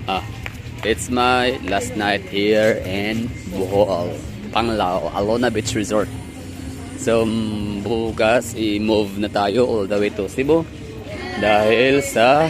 Ah, it's my last night here in Bohol, Panglao, Alona Beach Resort. So, bukas i-move na tayo all the way to Cebu dahil sa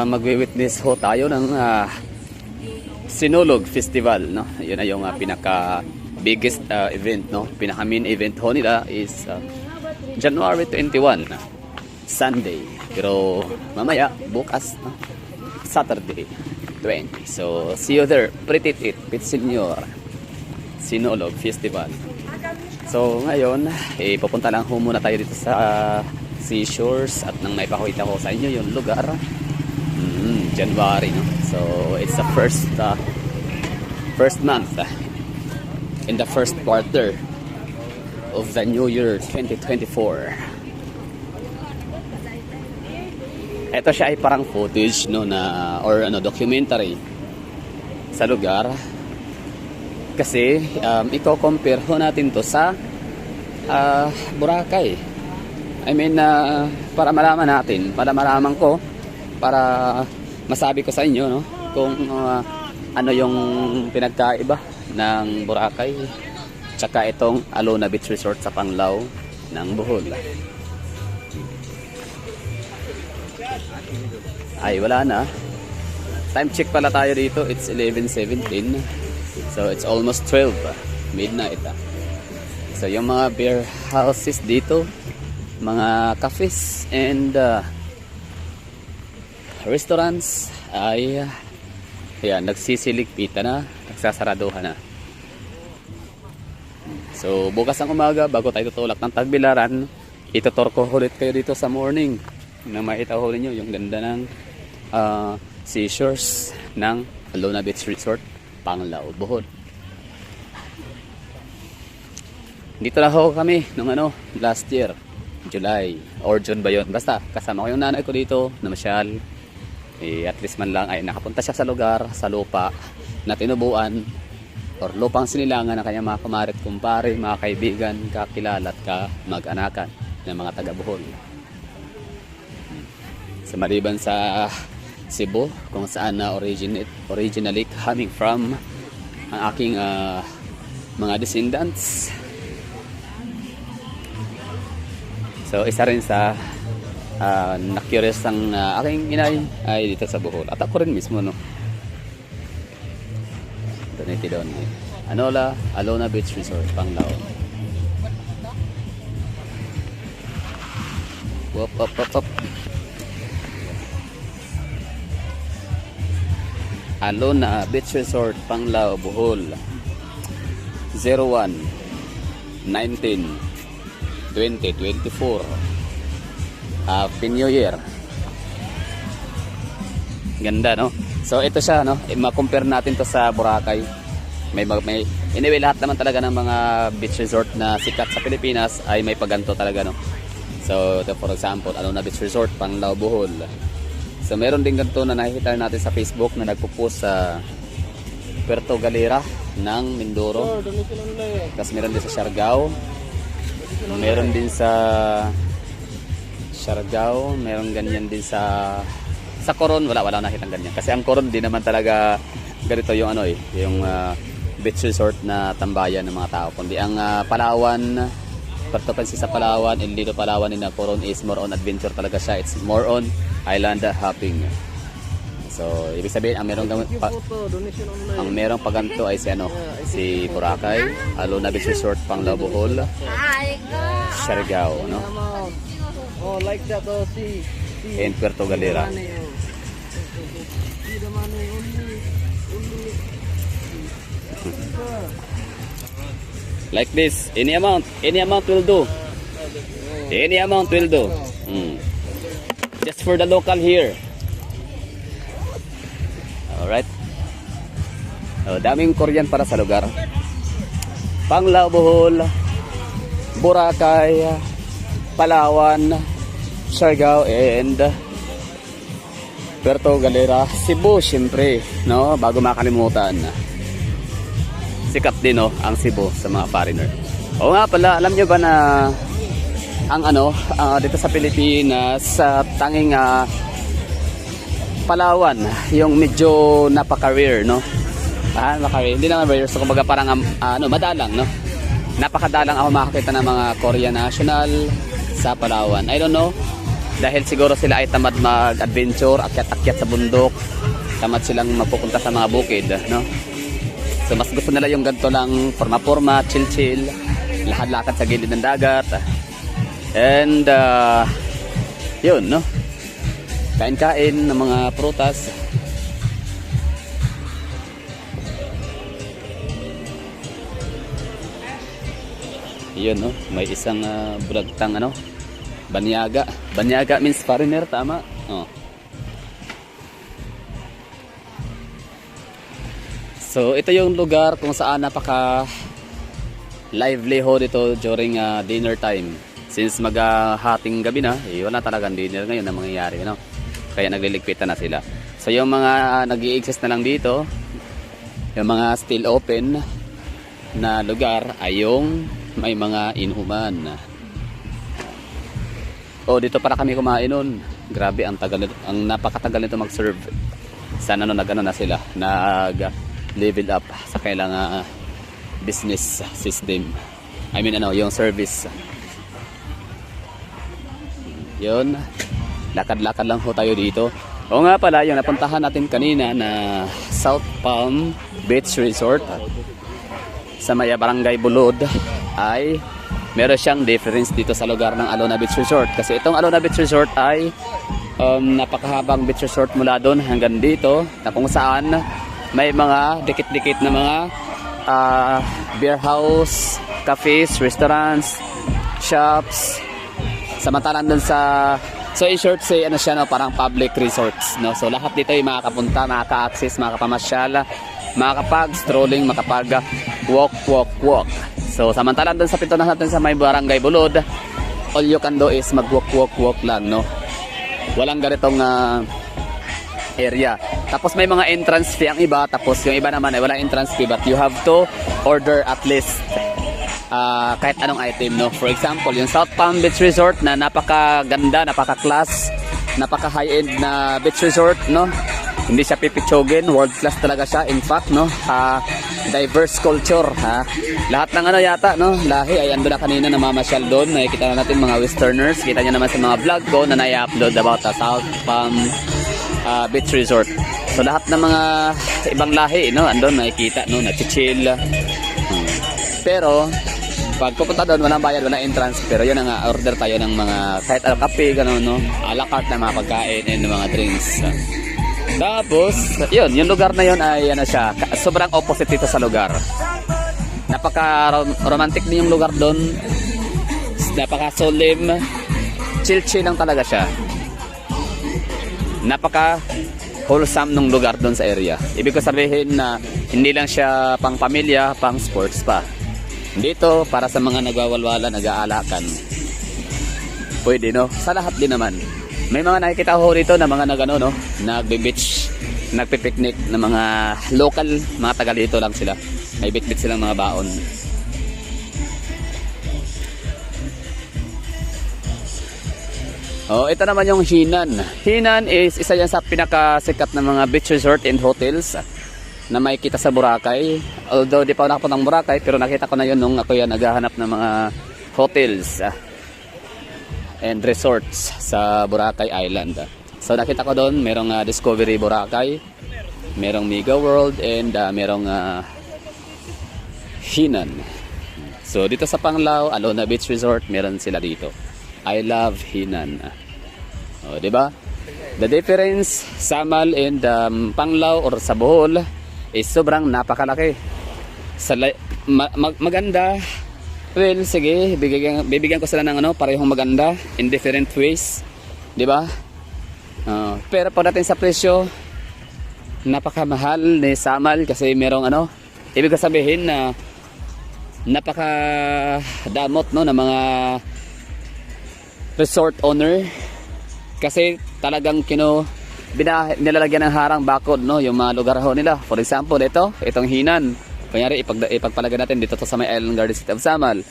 magwi-witness ho tayo ng Sinulog Festival, no? Yun na yung pinaka biggest event, no? Pinaka main event ho nila is January 21, Sunday. Pero mamaya, bukas, no? Saturday 20. So, see you there. Pretty Pit Senior Sinulog Festival. So, ngayon, pupunta lang ho muna tayo dito sa seashores at nang maipakita ko sa inyo yung lugar. January, no? So, it's the first month in the first quarter of the new year 2024. Ito siya ay parang footage, no, na or documentary sa lugar. Kasi i-compare ho natin to sa Boracay. I mean, para malaman natin, para malaman ko, para masabi ko sa inyo, no, kung ano yung pinagkaiba ng Boracay tsaka itong Alona Beach Resort sa Panglao ng Bohol. Ay, wala na. Time check pala tayo dito. It's 11:17. So, it's almost 12. Midnight. So, yung mga beer houses dito, mga cafes and restaurants ay ayan, nagsisiligpita na, nagsasaraduhan na. So, bukas ang umaga, bago tayo tutulak ng Tagbilaran, itutur ko ulit kayo dito sa morning na makita ho ninyo yung ganda ng seashores ng Alona Beach Resort, Panglao, Bohol. Dito na ho kami nung last year, July or June ba yun? Basta kasama ko yung nanay ko dito na masyal. At least man lang ay nakapunta siya sa lugar, sa lupa na tinubuan or lupang sinilangan ng kanyang mga kumarit, kumpare, mga kaibigan, kakilala at kamag-anakan ng mga taga Bohol. Sa maliban sa Cebu, kung saan na originally coming from ang aking mga descendants. So, isa rin sa na-curious ang aking inay ay dito sa Bohol. At ako rin mismo, no? Donate doon. Alona Beach Resort, Panglao. Wop. Alona Beach Resort, Panglao, Bohol. 01/19/2024. Happy New Year. Ganda, no? So ito siya, no? Ma-compare natin to sa Boracay. May anyway, lahat naman talaga ng mga beach resort na sikat sa Pilipinas ay may paganto talaga, no? So ito, for example, Alona Beach Resort, Panglao, Bohol. So meron din ganito na nakikita natin sa Facebook na nagpo-post sa Puerto Galera ng Mindoro. Tapos meron din sa Siargao. Meron din sa Siargao, meron ganyan din sa Coron. Wala nakitang ganyan. Kasi ang Coron din naman talaga ganito yung yung beach resort na tambayan ng mga tao. Kundi ang Palawan, Puerto Princesa Palawan, El Nido Palawan na Coron is more on adventure talaga siya. It's more on island hopping. So, ibig sabihin ang merong paganto ay si Boracay, Alona Beach Resort, Panglao, Bohol, Siargao, no? Oh, like that, And Puerto Galera. Like this, any amount will do. Any amount will do. Just for the local here. Alright. Daming Korean para sa lugar. Panglao, Bohol, Boracay, Palawan, Siargao, and Puerto Galera, Cebu, syempre, no? Bago makalimutan. Sikat din, no, ang Cebu sa mga foreigner. O nga pala, alam nyo ba na ang dito sa Pilipinas, tanging Palawan, yung medyo napaka-rare, no? Hindi naman rare, so kumbaga parang madalang, no? Napakadalang ako makakita ng mga Korean national sa Palawan. I don't know, dahil siguro sila ay tamad mag-adventure, akyat-akyat sa bundok, tamad silang mapupunta sa mga bukid, no? So mas gusto nila yung ganito lang, forma-forma, chill-chill, lakad-lakad sa gilid ng dagat. And yun, no? Kain-kain ng mga prutas. Yun, no? May isang bulagtang banyaga. Banyaga means foreigner, tama? Oh. So ito yung lugar kung saan napaka livelihood ito during dinner time. Since maghahating gabi na, wala talagang dinner ngayon na mangyayari, no? Kaya nagliligpitan na sila. So yung mga nag-i-exist na lang dito, yung mga still open na lugar ay yung may mga inuman. Dito para kami kumain nun. Grabe, ang napakatagal nito mag-serve. Sana na sila, nag-level up sa kailang business system. I mean yung service. Yun, lakad-lakad lang ho tayo dito. O nga pala, yung napuntahan natin kanina na South Palm Beach Resort sa Maya Barangay Bulod ay meron siyang difference dito sa lugar ng Alona Beach Resort. Kasi itong Alona Beach Resort ay napakahabang beach resort mula doon hanggang dito, na kung saan may mga dikit-dikit na mga beer house, cafes, restaurants, shops. Samantalang dun so in short say siya, no, parang public resorts, no. So lahat dito ay makakapunta, makaka-access, makakapamasyal, makakapag-strolling, makapag-walk. So samantalang dun sa pintuan natin sa may Barangay Bulod, all you can do is mag-walk lang, no. Walang ganitong area. Tapos may mga entrance fee ang iba, tapos yung iba naman ay walang entrance fee, but you have to order at least kahit anong item, no. For example, yung South Palm Beach Resort na napakaganda, napaka-class, napaka-high-end na beach resort, no. Hindi siya pipitsogin, world class talaga siya. In fact, no, diverse culture, lahat ng yata, no, lahi ay ando na kanina namamasyal doon. Nakikita na natin mga westerners, kita niyo naman sa mga vlog ko na nai-upload about the South Palm Beach Resort. So lahat ng mga ibang lahi, no, andun nakikita, no, nachichill. Pero pag pupunta doon, walang bayad, walang entrance. Pero yun nga, order tayo ng mga kahit kape, gano'n, no, a la carte na mga pagkain and mga drinks. Tapos, yun, yung lugar na yun ay siya, sobrang opposite dito sa lugar. Napaka-romantic din yung lugar doon. Napaka-solemn. Chill-chill lang talaga siya. Napaka-wholesome nung lugar doon sa area. Ibig ko sabihin na hindi lang siya pang pamilya, pang sports pa. Dito, para sa mga nagwawalwala, nag-aalakan. Pwede, no? Sa lahat din naman. May mga nakikita ko rito na mga nagbe-beach, nagpe-picnic na mga local, mga taga dito lang sila. May bit-bit silang mga baon. Ito naman yung Hinan. Hinan is isa yan sa pinakasikat na mga beach resort and hotels na makikita sa Boracay. Although di pa ako nakapunta ng Boracay, pero nakita ko na yun nung ako naghahanap ng mga hotels and resorts sa Boracay Island. So nakita ko doon, merong Discovery Boracay, merong Mega World, and merong Hinan. So dito sa Panglao, Alona Beach Resort, meron sila dito. I love Hinan. Di ba? The difference Samal and Panglao or sa Bohol is sobrang napakalaki. Maganda. Well, sige, bibigyan ko sila ng parehong maganda in different ways, 'di ba? Pero pagdating sa presyo, napakamahal ni Samal kasi merong ibig ko sabihin na napakadamot, no, ng mga resort owner kasi talagang nilalagyan ng harang bakod, no, yung mga lugar ho nila. For example, itong Hinan. Kunyari, ipagpalagay natin dito sa may Island Garden City of Samal.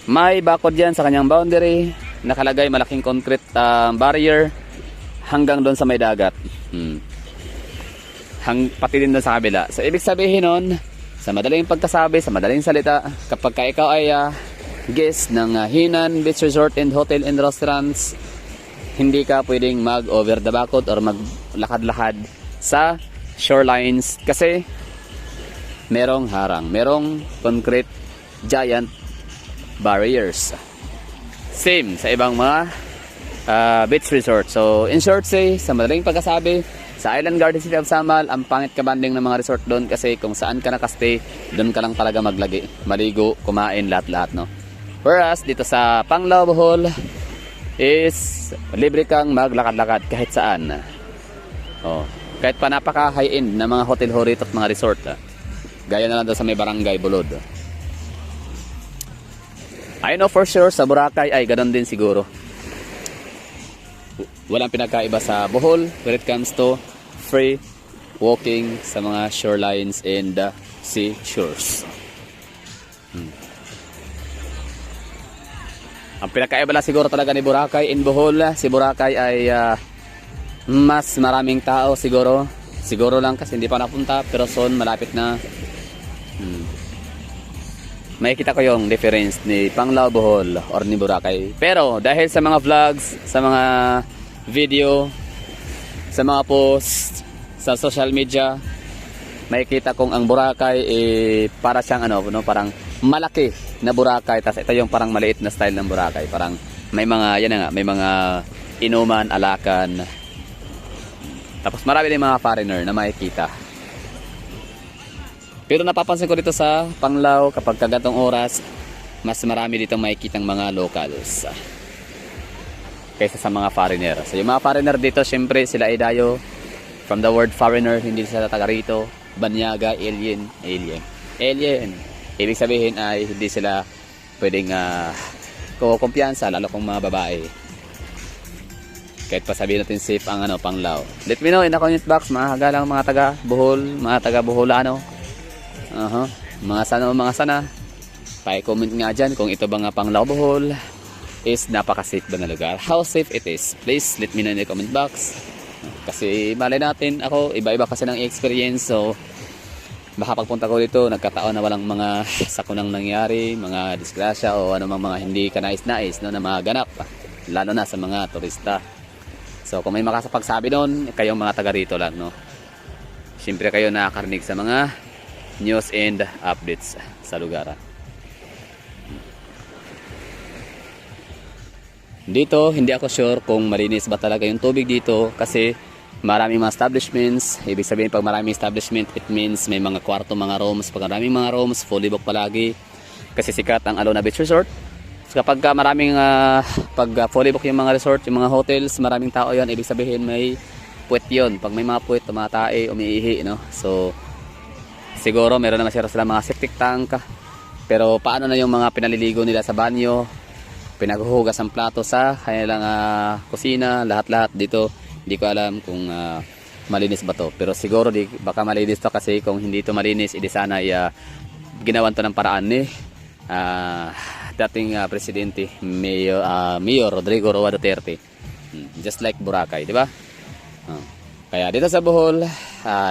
May bakod yan sa kanyang boundary. Nakalagay malaking concrete barrier hanggang doon sa may dagat. pati din doon sa kabila. So ibig sabihin nun, sa madaling pagkasabi, sa madaling salita, kapag ka ikaw ay guest ng Hinan Beach Resort and Hotel and Restaurants, hindi ka pwedeng mag over the backwood or maglakad-lakad sa shorelines kasi merong harang, merong concrete giant barriers. Same sa ibang mga beach resort. So in short say, sa madaling pagkasabi, sa Island Garden City of Samal, ang pangit kabanding ng mga resort doon kasi kung saan ka nakastay, doon ka lang talaga maglagi, maligo, kumain, lahat-lahat, no? Whereas dito sa Panglao, Bohol is libre kang maglakad-lakad kahit saan. Oh, kahit pa napaka high-end na mga hotel ho rito at mga resort. Gaya na lang doon sa may barangay Bulod. I know for sure sa Boracay ay ganoon din siguro. Walang pinagkaiba sa Bohol when it comes to free walking sa mga shorelines and sea shores. Ang pinakaiba lang siguro talaga ni Boracay in Bohol, si Boracay ay mas maraming tao siguro. Siguro lang kasi hindi pa napunta, pero soon malapit na. Makikita ko yung difference ni Panglao, Bohol or ni Boracay. Pero dahil sa mga vlogs, sa mga video, sa mga posts sa social media, makikita kong ang Boracay para siyang parang malaki na Boracay, tapos ito yung parang maliit na style ng Boracay, parang may mga may mga inuman, alakan, tapos marami din mga foreigner na makikita. Pero napapansin ko dito sa Panglao, kapag kagatong oras, mas marami dito makikitang mga locals kaysa sa mga foreigner. So yung mga foreigner dito, syempre sila ay dayo from the word foreigner, hindi sila taga rito. Banyaga, alien. Ibig sabihin ay hindi sila pwedeng kumpiyansa, lalo kung mga babae. Kahit pa sabihin natin safe ang Panglao. Let me know in the comment box, mga hagalang mga taga Bohol, mga taga Boholano. Mga sana. Pa-comment nga dyan kung ito ba nga Panglao, Bohol is napaka-safe ba na lugar. How safe it is? Please let me know in the comment box. Kasi malay natin, ako iba-iba kasi ng experience. So baka pagpunta ko dito, nagkataon na walang mga sakunang nangyari, mga disgrasya o anumang mga hindi ka nais-nais na mga ganap, lalo na sa mga turista. So kung may makasapagsabi doon, kayong mga taga rito lang, no? Siyempre kayo nakakarinig sa mga news and updates sa lugar. Dito, hindi ako sure kung malinis ba talaga yung tubig dito kasi maraming mga establishments. Ibig sabihin, pag maraming establishment, it means may mga kwarto, mga rooms. Pag maraming mga rooms, fully book palagi. Kasi sikat ang Alona Beach Resort. So kapag maraming, pag fully book yung mga resort, yung mga hotels, maraming tao yan. Ibig sabihin, may puwet yun. Pag may mga puwet, tumatae, umiihi, no? So, siguro meron naman sila mga septic tank. Pero paano na yung mga pinaliligo nila sa banyo? Pinaghuhugas ang plato sa kanilang kusina, lahat-lahat dito. Hindi ko alam kung malinis ba to. Pero siguro baka malinis to kasi kung hindi to malinis, edi sana ginawan to ng paraan ni dating presidente Mayor Rodrigo Roa Duterte. Just like Boracay, di ba? Kaya dito sa Bohol,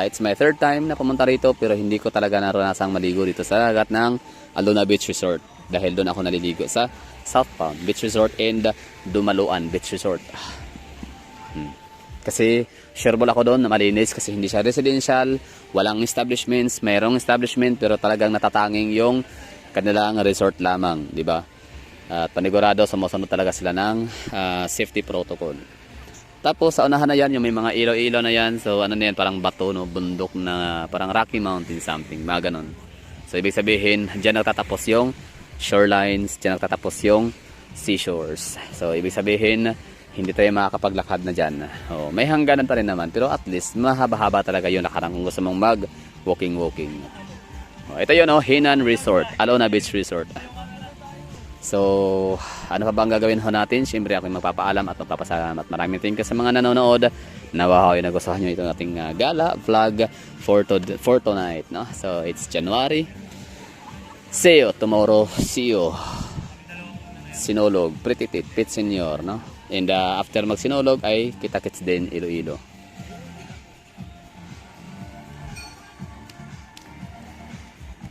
it's my third time na pumunta rito pero hindi ko talaga naranasang maligo dito sa dagat ng Alona Beach Resort. Dahil doon ako naliligo sa Southbound Beach Resort and Dumaluan Beach Resort. Kasi sure ako doon na malinis kasi hindi siya residential, walang establishments, mayroong establishment pero talagang natatanging yung kanilang resort lamang, di ba? At panigurado sumusunod talaga sila ng safety protocol. Tapos sa unahan na yan, yung may mga ilaw-ilaw na yan, so ano na yan, parang bato, no, bundok na parang Rocky Mountain something, mga ganon. So ibig sabihin, dyan nagtatapos yung shorelines, dyan nagtatapos yung seashores. So ibig sabihin, hindi tayo makakapaglakad na dyan. May hangganan pa rin naman, pero at least mahaba-haba talaga yung lakaran kung gusto mong mag walking. Ito yun, Hinan Resort, Alona Beach Resort. So ano pa ba ang gagawin natin? Siyempre ako magpapaalam at magpapasalamat. Maraming thank you sa mga nanonood. Nawaw yung nagustuhan nyo itong ating gala vlog for tonight, no? So it's January. See you tomorrow. See you Sinulog, Pretty Tit, Pit Senior, no? And after magsinulog ay kita-kits din Iloilo.